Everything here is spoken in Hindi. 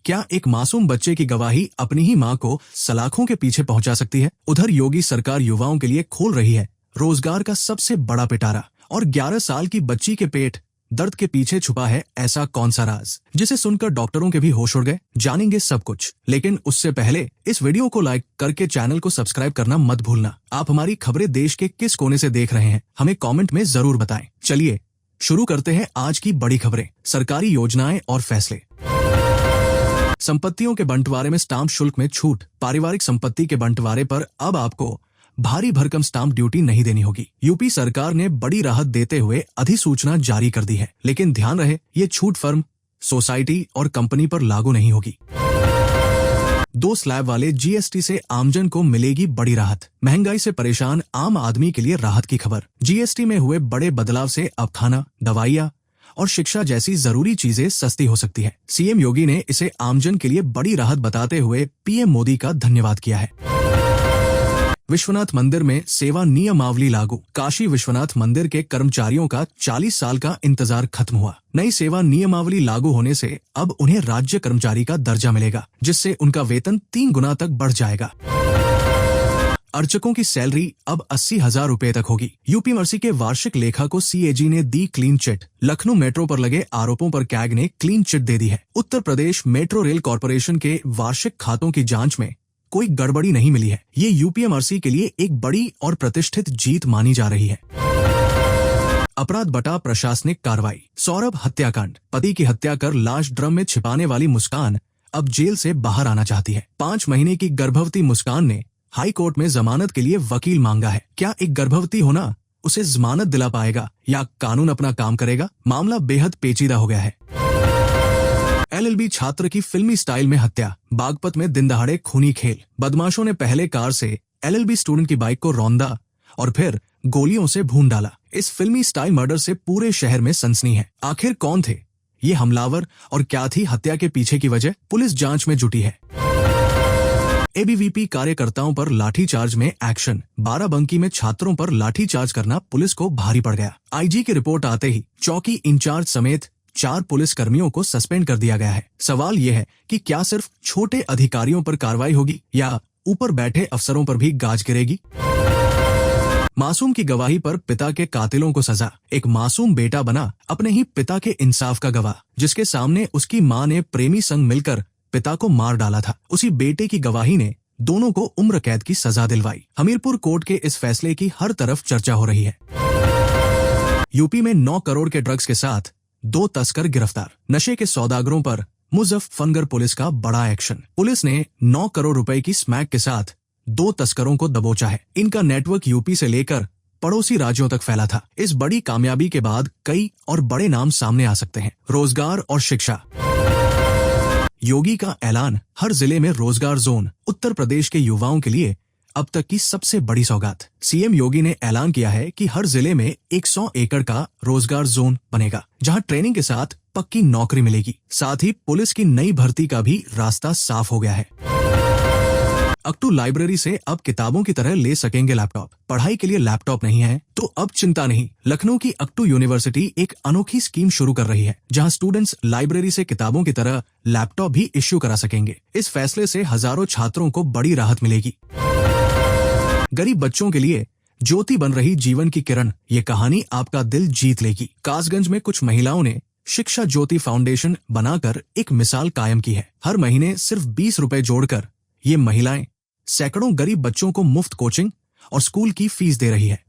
क्या एक मासूम बच्चे की गवाही अपनी ही मां को सलाखों के पीछे पहुंचा सकती है? उधर योगी सरकार युवाओं के लिए खोल रही है रोजगार का सबसे बड़ा पिटारा, और 11 साल की बच्ची के पेट दर्द के पीछे छुपा है ऐसा कौन सा राज, जिसे सुनकर डॉक्टरों के भी होश उड़ गए। जानेंगे सब कुछ, लेकिन उससे पहले इस वीडियो को लाइक करके चैनल को सब्सक्राइब करना मत भूलना। आप हमारी खबरें देश के किस कोने से देख रहे हैं, हमें कमेंट में जरूर बताएं। चलिए शुरू करते हैं आज की बड़ी खबरें, सरकारी योजनाएं और फैसले। संपत्तियों के बंटवारे में स्टाम्प शुल्क में छूट। पारिवारिक संपत्ति के बंटवारे पर अब आपको भारी भरकम स्टाम्प ड्यूटी नहीं देनी होगी। यूपी सरकार ने बड़ी राहत देते हुए अधिसूचना जारी कर दी है, लेकिन ध्यान रहे ये छूट फर्म, सोसाइटी और कंपनी पर लागू नहीं होगी। 2 स्लैब वाले जीएसटी से आमजन को मिलेगी बड़ी राहत। महंगाई से परेशान आम आदमी के लिए राहत की खबर। जीएसटी में हुए बड़े बदलाव से अब खाना, दवाइयाँ और शिक्षा जैसी जरूरी चीजें सस्ती हो सकती है। सीएम योगी ने इसे आमजन के लिए बड़ी राहत बताते हुए पीएम मोदी का धन्यवाद किया है। विश्वनाथ मंदिर में सेवा नियमावली लागू। काशी विश्वनाथ मंदिर के कर्मचारियों का 40 साल का इंतजार खत्म हुआ। नई सेवा नियमावली लागू होने से अब उन्हें राज्य कर्मचारी का दर्जा मिलेगा, जिससे उनका वेतन 3 गुना तक बढ़ जाएगा। अर्चकों की सैलरी अब 80,000 रुपए तक होगी। यूपीएमआरसी के वार्षिक लेखा को सीएजी ने दी क्लीन चिट। लखनऊ मेट्रो पर लगे आरोपों पर कैग ने क्लीन चिट दे दी है। Uttar Pradesh metro rail corporation के वार्षिक खातों की जांच में कोई गड़बड़ी नहीं मिली है। ये यूपीएमआरसी के लिए एक बड़ी और प्रतिष्ठित जीत मानी जा रही है। अपराध बटा प्रशासनिक कार्रवाई। सौरभ हत्याकांड। पति की हत्या कर लाश ड्रम में छिपाने वाली मुस्कान अब जेल से बाहर आना चाहती है। 5 महीने की गर्भवती मुस्कान ने हाई कोर्ट में जमानत के लिए वकील मांगा है। क्या एक गर्भवती होना उसे जमानत दिला पाएगा या कानून अपना काम करेगा? मामला बेहद पेचीदा हो गया है। एलएलबी छात्र की फिल्मी स्टाइल में हत्या। बागपत में दिन दहाड़े खूनी खेल। बदमाशों ने पहले कार से एलएलबी स्टूडेंट की बाइक को रौंदा और फिर गोलियों से भून डाला। इस फिल्मी स्टाइल मर्डर से पूरे शहर में सनसनी है। आखिर कौन थे ये हमलावर और क्या थी हत्या के पीछे की वजह? पुलिस जांच में जुटी है। एबीवीपी कार्यकर्ताओं पर लाठीचार्ज में एक्शन। बाराबंकी में छात्रों पर लाठीचार्ज करना पुलिस को भारी पड़ गया। आईजी की रिपोर्ट आते ही चौकी इंचार्ज समेत 4 पुलिस कर्मियों को सस्पेंड कर दिया गया है। सवाल यह है कि क्या सिर्फ छोटे अधिकारियों पर कार्रवाई होगी या ऊपर बैठे अफसरों पर भी गाज गिरेगी? मासूम की गवाही पर पिता के कातिलों को सजा। एक मासूम बेटा बना अपने ही पिता के इंसाफ का गवाह, जिसके सामने उसकी मां ने प्रेमी संग मिलकर पिता को मार डाला था। उसी बेटे की गवाही ने दोनों को उम्र कैद की सजा दिलवाई। हमीरपुर कोर्ट के इस फैसले की हर तरफ चर्चा हो रही है। यूपी में 9 करोड़ के ड्रग्स के साथ 2 तस्कर गिरफ्तार। नशे के सौदागरों पर मुजफ्फरनगर पुलिस का बड़ा एक्शन। पुलिस ने 9 करोड़ रुपए की स्मैक के साथ 2 तस्करों को दबोचा है। इनका नेटवर्क यूपी से लेकर पड़ोसी राज्यों तक फैला था। इस बड़ी कामयाबी के बाद कई और बड़े नाम सामने आ सकते हैं। रोजगार और शिक्षा। योगी का ऐलान, हर जिले में रोजगार जोन। उत्तर प्रदेश के युवाओं के लिए अब तक की सबसे बड़ी सौगात। सीएम योगी ने ऐलान किया है कि हर जिले में 100 एकड़ का रोजगार जोन बनेगा, जहां ट्रेनिंग के साथ पक्की नौकरी मिलेगी। साथ ही पुलिस की नई भर्ती का भी रास्ता साफ हो गया है। अक्टू लाइब्रेरी से अब किताबों की तरह ले सकेंगे लैपटॉप। पढ़ाई के लिए लैपटॉप नहीं है तो अब चिंता नहीं। लखनऊ की अक्टू यूनिवर्सिटी एक अनोखी स्कीम शुरू कर रही है, जहां स्टूडेंट्स लाइब्रेरी से किताबों की तरह लैपटॉप भी इश्यू करा सकेंगे। इस फैसले से हजारों छात्रों को बड़ी राहत मिलेगी। गरीब बच्चों के लिए ज्योति बन रही जीवन की किरण, ये कहानी आपका दिल जीत लेगी। कासगंज में कुछ महिलाओं ने शिक्षा ज्योति फाउंडेशन बनाकर एक मिसाल कायम की है। हर महीने सिर्फ 20 रुपए जोड़कर ये महिलाएं सैकड़ों गरीब बच्चों को मुफ्त कोचिंग और स्कूल की फीस दे रही है।